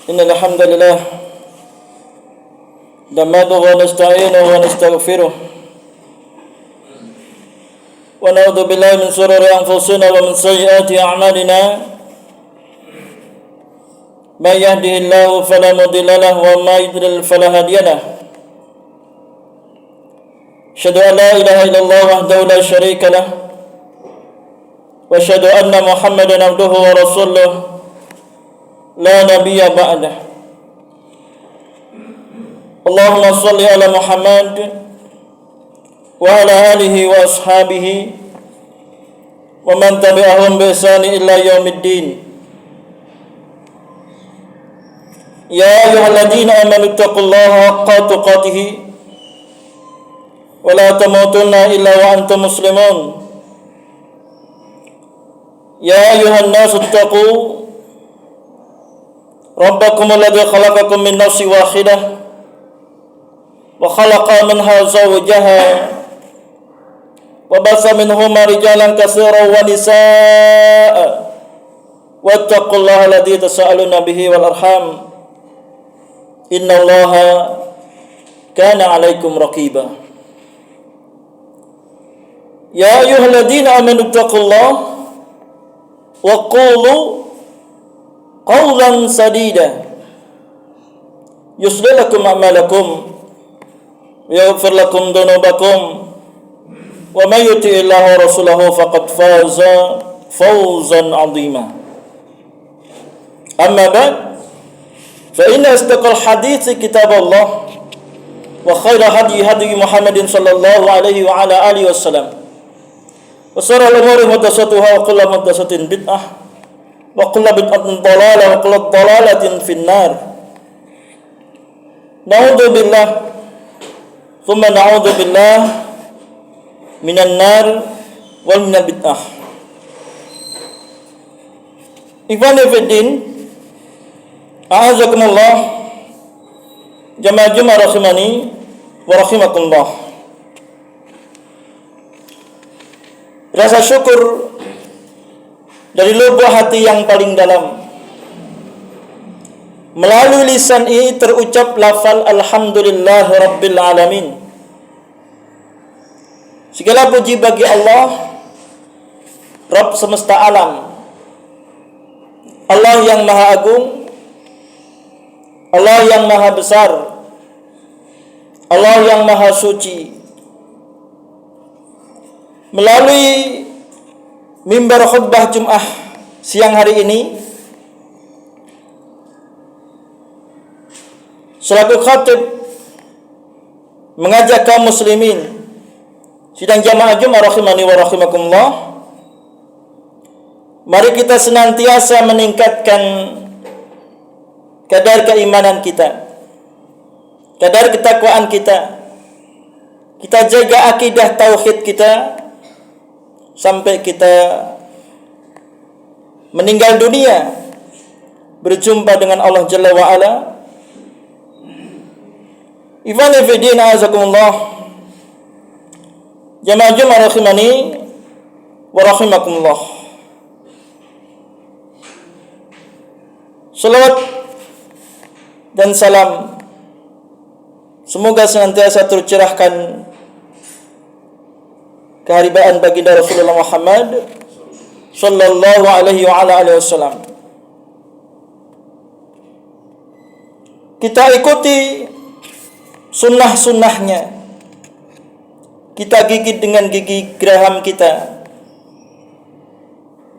إن الحمد لله نحمده ونستعينه ونستغفره ونعوذ بالله من شرور أنفسنا ومن سيئات أعمالنا من يهده الله فلا مضل له ومن يضلل فلا هادي له أشهد أن لا إله إلا الله وحده لا شريك له وأشهد أن محمدا عبده ورسوله لا نبي بعده اللهم صل على محمد وعلى آله وأصحابه ومن تبعهم بإحسان إلى يوم الدين يا أيها الذين آمنوا اتقوا الله حق تقاته ولا تموتن إلا وأنتم مسلمون يا أيها الناس اتقوا ربكم الذي خلقكم من نفس واحدة وخلق منها زوجها وبث منهما رجالا كثيرا ونساء واتقوا الله الذي تساءلون به والأرحام إن الله كان عليكم رقيبا يا أيها الذين آمنوا اتقوا الله وقولوا قولا سديدا يصلح لكم أعمالكم ويغفر لكم ذنوبكم ومن يطع الله ورسوله فقد فاز فوزا عظيما أما بعد فإن أصدق الحديث كتاب الله وخير هدي محمد صلى الله عليه وعلى آله وسلم وشر الأمور محدثاتها وكل محدثة بدعة وكل بدعة ضلالة وكل ضلالة في النار نعوذ بالله ثم نعوذ بالله من النار ومن البدعة. Ikhwani fi din, a'azakumullah, jamaah rahimani wa rahimakumullah. Rasa syukur dari lubuk hati yang paling dalam, melalui lisan ini terucap lafal alhamdulillah rabbil alamin. Segala puji bagi Allah, Rabb semesta alam, Allah yang maha agung, Allah yang maha besar, Allah yang maha suci. Melalui mimbar khutbah Jum'ah siang hari ini, selaku khatib mengajak kaum muslimin sidang jamaah Jumat rahimani wa rahimakumullah, mari kita senantiasa meningkatkan kadar keimanan kita, kadar ketakwaan kita. Kita jaga akidah tauhid kita sampai kita meninggal dunia berjumpa dengan Allah Jalla wa Ala. Ikhwani fi din, a'azakumullah, jamaah Jumat rahimani wa rahimakumullah. Salawat dan salam semoga senantiasa tercurahkan keharibaan baginda Rasulullah Muhammad sallallahu alaihi wa ala alihi wasallam. Kita ikuti sunnah-sunnahnya, kita gigit dengan gigi geraham kita,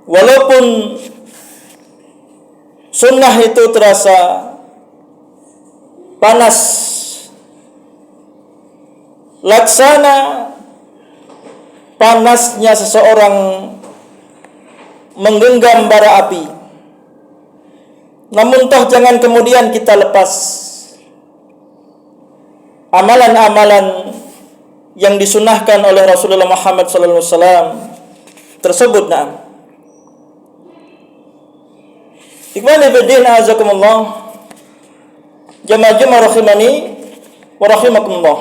walaupun sunnah itu terasa panas, laksana panasnya seseorang menggenggam bara api. Namun toh jangan kemudian kita lepas amalan-amalan yang disunahkan oleh Rasulullah Muhammad SAW tersebut. Nah, ikhwani fiddin, a'azakumullah, jamaah rahimani wa rahimakumullah.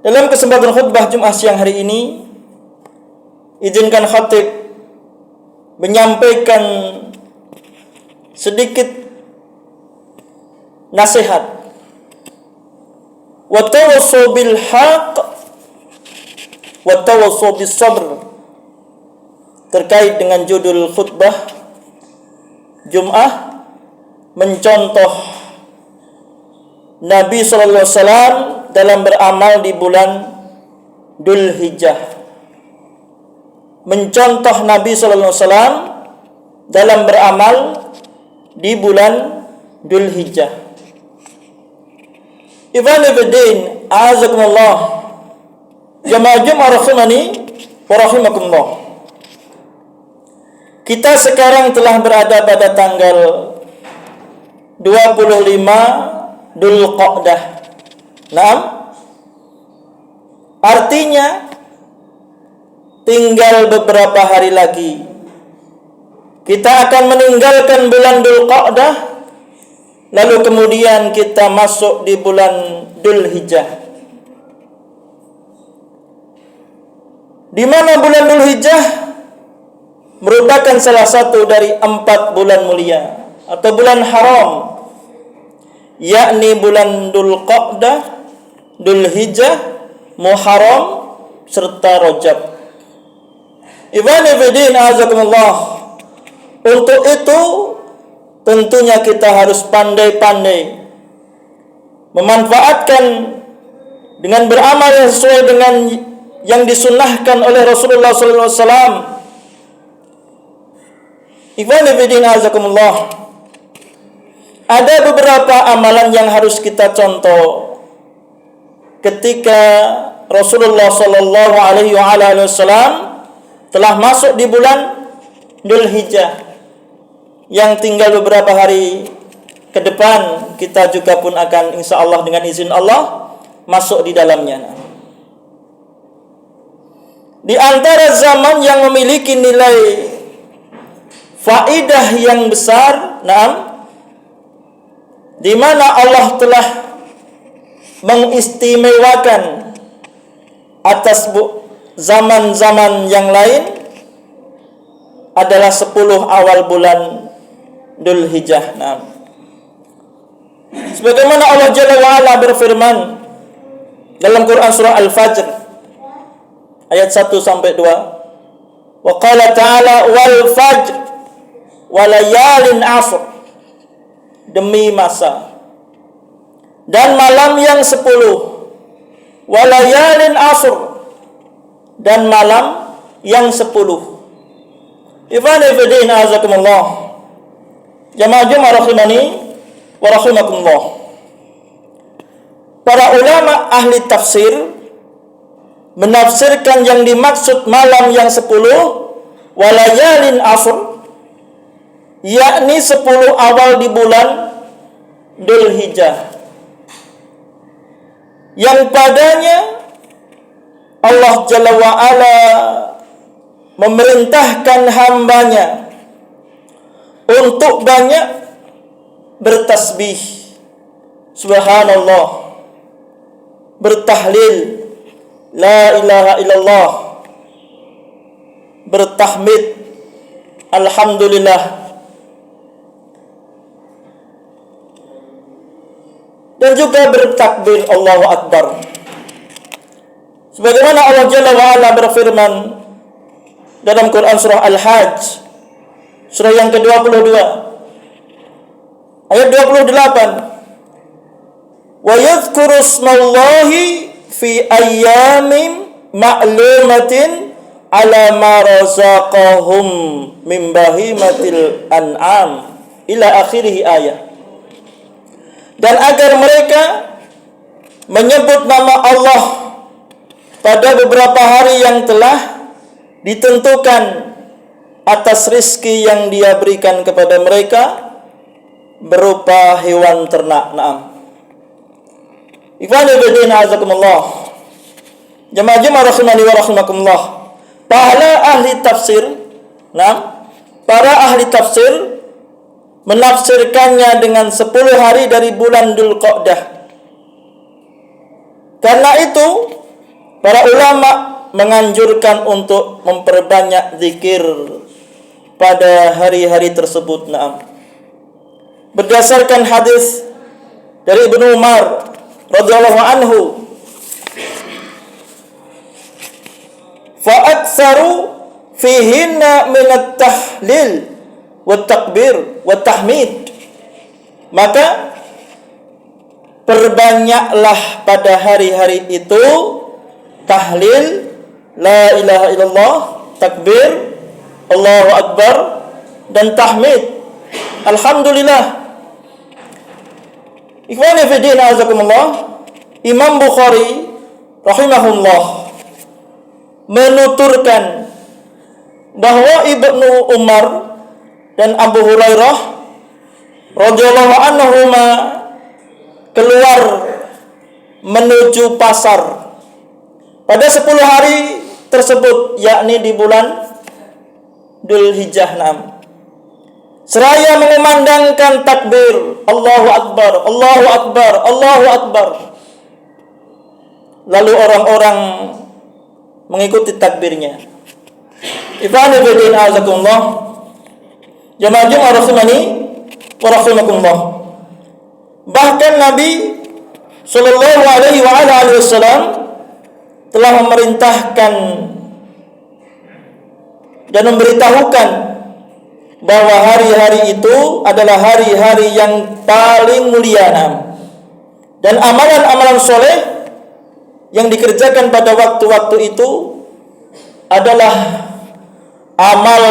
Dalam kesempatan khutbah Jumat siang hari ini, izinkan khatib menyampaikan sedikit nasihat. Wa tawassaw bil haqq wa tawassaw bis sabr. Terkait dengan judul khutbah Jum'ah, mencontoh Nabi sallallahu alaihi wasallam dalam beramal di bulan Dzul Hijjah. Mencontoh Nabi sallallahu alaihi wasallam dalam beramal di bulan Dzul Hijjah. Ibn Fiddin, azakumullah, jamaah Jumat rahimani wa rahimakumullah. Kita sekarang telah berada pada tanggal 25 Dzul Qa'dah. Naam. Artinya tinggal beberapa hari lagi kita akan meninggalkan bulan Dzul Qa'dah, lalu kemudian kita masuk di bulan Dzul Hijjah. Di mana bulan Dzul Hijjah merupakan salah satu dari 4 bulan mulia atau bulan haram, yakni bulan Dzul Qa'dah, Dzul Hijjah, Muharram serta Rajab. Ibn Fiddin, azakumullah. Untuk itu tentunya kita harus pandai-pandai memanfaatkan dengan beramal yang sesuai dengan yang disunnahkan oleh Rasulullah sallallahu alaihi wasallam. Ibn Fiddin, azakumullah. Ada beberapa amalan yang harus kita contoh ketika Rasulullah sallallahu alaihi wasallam telah masuk di bulan Dzul Hijjah, yang tinggal beberapa hari ke depan kita juga pun akan insyaallah dengan izin Allah masuk di dalamnya. Di antara zaman yang memiliki nilai faidah yang besar, di mana Allah telah mengistimewakan atas zaman-zaman yang lain, adalah 10 awal bulan Dzul Hijjah. Sebagaimana Allah Jalla wa Ala berfirman dalam Quran surah Al-Fajr ayat 1 sampai 2. Wa qala ta'ala wal fajr wa layalin ashr, demi masa dan malam yang 10, wa layalin ashr, dan malam yang 10. Ibn Fiddin, azakumullah, jamaah Jumat rahimani wa rahimakumullah. Para ulama ahli tafsir menafsirkan yang dimaksud malam yang 10 walayalin ashr, yakni 10 awal di bulan Dzul Hijjah, yang padanya Allah Jalla wa Ala memerintahkan hambanya untuk banyak bertasbih, subhanallah, bertahlil, la ilaha illallah, bertahmid, alhamdulillah, dan juga bertakbir Allahu Akbar. Sebagaimana Allah Jalla wa Ala berfirman dalam Quran surah Al-Hajj, surah yang ke-22 ayat 28, wa yadhkuru ismallahi fi ayyamin ma'lumatin ala ma razaqahum min bahimatil an'am ila akhirih ayat. Dan agar mereka menyebut nama Allah pada beberapa hari yang telah ditentukan atas rizki yang Dia berikan kepada mereka berupa hewan ternak. Ikhwani fillah, azakumullah, jamaah rahimani wa rahimakumullah. Para ahli tafsir, para ahli tafsir menafsirkannya dengan 10 hari dari bulan Dzul Qa'dah. Karena itu para ulama menganjurkan untuk memperbanyak zikir pada hari-hari tersebut. berdasarkan hadis dari Ibnu Umar radhiyallahu anhu, fa aktsaru fihinna min at-tahlil wa takbir wa tahmid, maka perbanyaklah pada hari-hari itu tahlil, la ilaha illallah, takbir, Allahu akbar, dan tahmid, alhamdulillah. Ikhwani fi din, azakumullah. Imam Bukhari rahimahullah menuturkan bahwa Ibnu Umar dan Abu Hurairah radhiyallahu anhuma keluar menuju pasar pada 10 hari tersebut, yakni di bulan Dzulhijjah 6, seraya mengumandangkan takbir, Allahu akbar, Allahu akbar, Allahu akbar. Lalu orang-orang mengikuti takbirnya. Ibnu Bidin azakumullah, jamaah rahimani wa rahimakumullah. Bahkan Nabi sallallahu alaihi wasallam telah memerintahkan dan memberitahukan bahwa hari-hari itu adalah hari-hari yang paling mulia, dan amalan-amalan soleh yang dikerjakan pada waktu-waktu itu adalah amal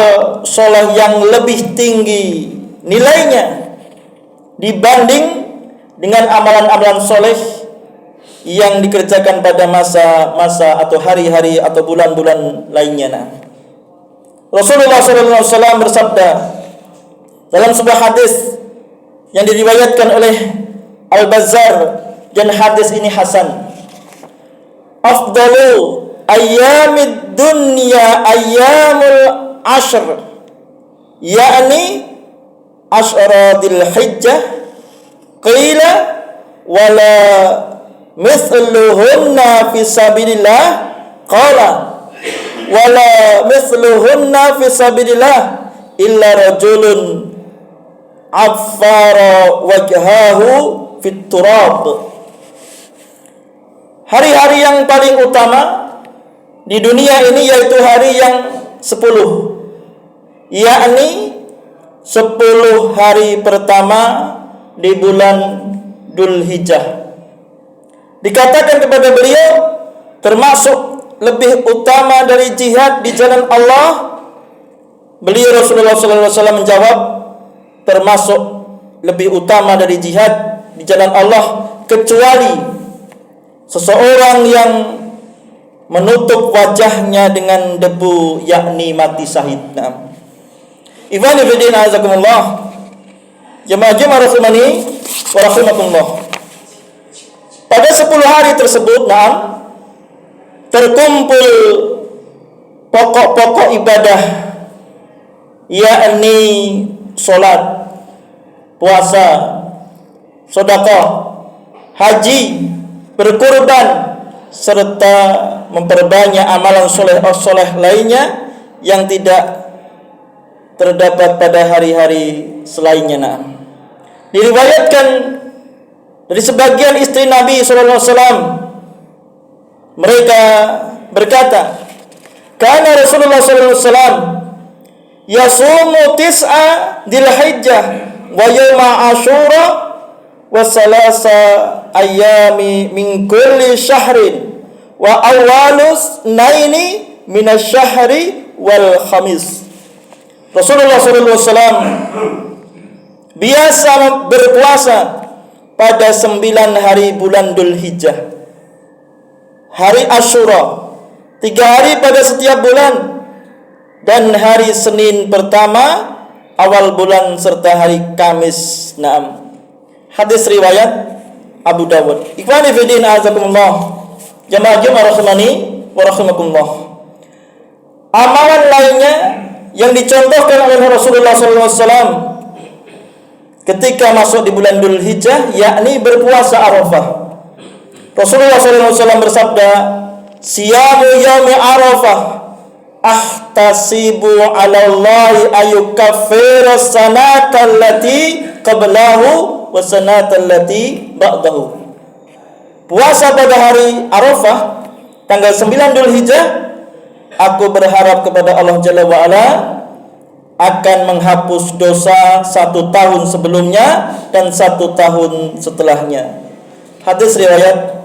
soleh yang lebih tinggi nilainya dibanding dengan amalan-amalan soleh yang dikerjakan pada masa-masa atau hari-hari atau bulan-bulan lainnya. Rasulullah SAW bersabda dalam sebuah hadis yang diriwayatkan oleh Al-Bazzar, dan hadis ini hasan, afdalu ayyamid dunya ayyamul ashr, yakni asyara Dzulhijjah, qila wala mithluhunna fi sabilillah, qala wala mithluhunna fi sabilillah illa rajulun affara wajhahu fit turab. Hari-hari yang paling utama di dunia ini yaitu hari yang 10, yakni 10 hari pertama di bulan Dzulhijjah. Dikatakan kepada beliau termasuk lebih utama dari jihad di jalan Allah. Beliau Rasulullah SAW menjawab, termasuk lebih utama dari jihad di jalan Allah kecuali seseorang yang menutup wajahnya dengan debu, yakni mati syahid. Ibnu Bidin azakumullah, jemaah rahimani wa rahimakumullah. Pada 10 hari tersebut, terkumpul pokok-pokok ibadah, yakni salat, puasa, sedekah, haji, berkurban, serta memperbanyak amalan soleh lainnya yang tidak terdapat pada hari-hari selainnya. Diriwayatkan dari sebagian istri Nabi SAW, mereka berkata, kana Rasulullah SAW yasumu tis'a Dzulhijjah wa yawma Asyura wa salasa ayami min kulli syahrin wa awwalus naini minasyahri wal khamis. Rasulullah SAW biasa berpuasa pada 9 hari bulan Dzulhijjah, hari Asyura 3 hari pada setiap bulan, dan hari Senin pertama awal bulan serta hari Kamis. Hadis riwayat Abu Dawud. Ikhwani fi din azakumullah, jamaah rahimani wa rahimakumullah. Amalan lainnya yang dicontohkan oleh Rasulullah SAW ketika masuk di bulan Dzulhijjah, yakni berpuasa Arafah. Rasulullah SAW bersabda, siyamu yaumi Arafah ahtasibu 'ala Allahi ayukaffira sanata allati qablahu wa sanata allati ba'dahu. Puasa pada hari Arafah tanggal 9 Dzulhijjah, aku berharap kepada Allah Jalla wa Ala akan menghapus dosa 1 tahun sebelumnya dan 1 tahun setelahnya. Hadis riwayat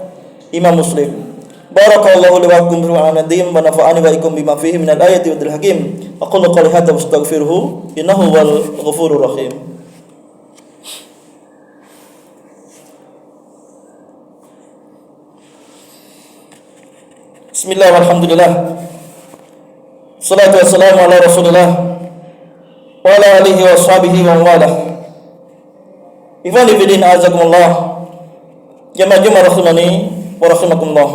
Imam Muslim. Barakallahu li wa lakum fil Qur'anil wa nafa'ani wa ikum bima fihi minal ayati wa dzil hakim. Aqulu qouli hadza wastaghfiruhu innahu wal ghafurur rahim. Bismillah walhamdulillah. Salatu wassalamu ala Rasulillah wa ala alihi wa sahbihi wa walah. Ikhwani fi din, azakumullah. Jamaah rahimani wa rahimakumullah.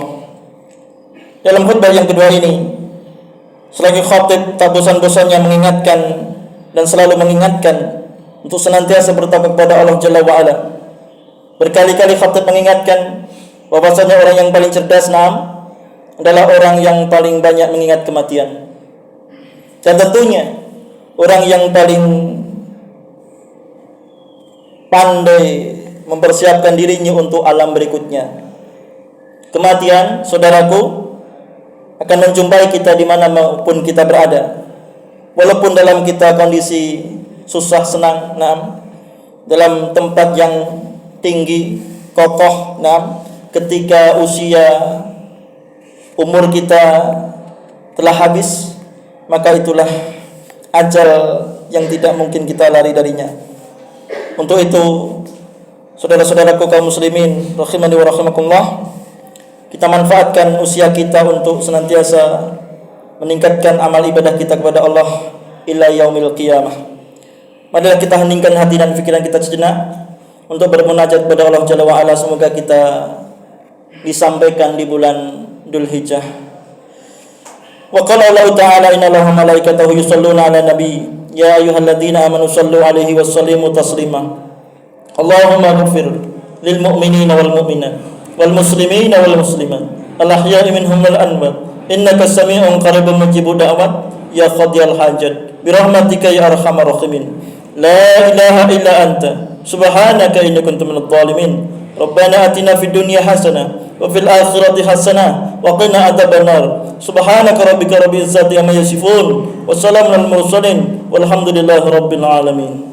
Dalam khutbah yang kedua ini, selagi khatib tak bosan-bosannya mengingatkan dan selalu mengingatkan untuk senantiasa bertakwa kepada Allah Jalla wa Ala. Berkali-kali khatib mengingatkan bahwasanya orang yang paling cerdas adalah orang yang paling banyak mengingat kematian. Dan tentunya orang yang paling pandai mempersiapkan dirinya untuk alam berikutnya. Kematian, saudaraku, akan menjumpai kita di mana maupun kita berada. Walaupun dalam kita kondisi susah senang, dalam tempat yang tinggi, kokoh, ketika usia umur kita telah habis, maka itulah ajal yang tidak mungkin kita lari darinya. Untuk itu, saudara-saudaraku kaum muslimin rahimani wa rahimakumullah, kita manfaatkan usia kita untuk senantiasa meningkatkan amal ibadah kita kepada Allah ila yaumil qiyamah. Marilah kita heningkan hati dan pikiran kita sejenak untuk bermunajat kepada Allah Jalla wa Ala. Semoga kita disampaikan di bulan Dzulhijjah. Wa qala Allah ta'ala innallaha malaikatahu yusholluna 'alan nabi ya ayyuhalladzina amanu shallu 'alaihi wa sallimu taslima. Allahumma ighfir lil mu'minina wal mu'minat wal muslimina wal muslimat al ahya'i minhum wal amwat innaka sami'un qaribun mujibud da'wat ya qadiyal hajat bi rahmatika ya arhamar rahimin. La ilaha illa anta subhanaka inni kuntu minadh dhalimin. Rabbana atina fid dunya hasanah wa fil akhirati hasanah wa qina adzabannar. Subhanaka rabbika rabbil izzati amma yasifun wa salamun al mursalin walhamdulillahi rabbil alamin.